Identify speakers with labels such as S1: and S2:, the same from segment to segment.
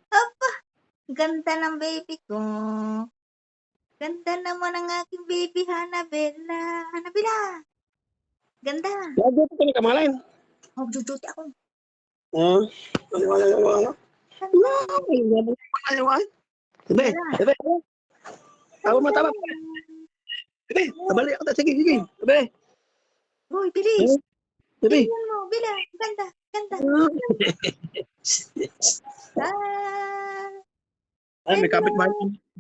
S1: Aba, ganda ng baby ko. Ganda naman ang aking baby, Hannabella. Hannabella, ganda.
S2: Lagi ko ni kamalan.
S1: Magjujuti ako.
S2: Ano? Bebe, bebe. Tawa mataba. Bebe, tabali ako. Sige, sige. Bebe.
S1: Uy, bilis.
S2: Bebe.
S1: Tingnan mo, Bila. Ganda, ganda.
S2: Ay, may kapitbahay.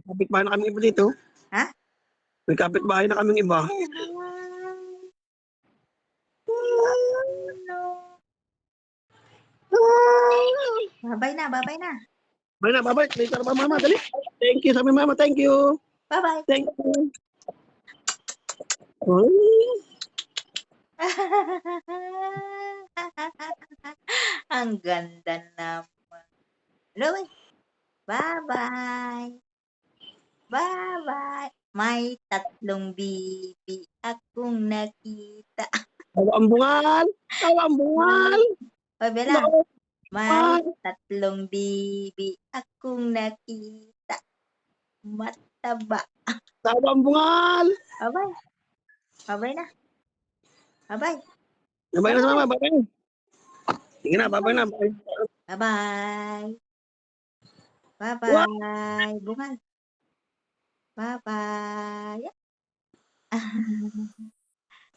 S2: Kapitbahay na kami iba dito.
S1: Ha?
S2: May kapitbahay na kaming iba.
S1: Babay na, babay na.
S2: Bye na, bye-bye. Later ba, mama? Dali. Thank you, sabi mama. Thank you.
S1: Bye-bye.
S2: Thank you.
S1: Ang ganda naman. Hello, bye-bye. Bye-bye. May 3 bibi akong nakita.
S2: Tawa ang bungal. Tawa ang bungal.
S1: Oy, Bella.
S2: No.
S1: May 3 bibi akong nakita. Mataba.
S2: Tawa ang bungal.
S1: Bye-bye. Bye-bye na. Bye-bye.
S2: Bye na sa mama. Bye-bye. Sige na, bye-bye na. Bye.
S1: Bye-bye. Bye-bye. Bungal. Bye-bye.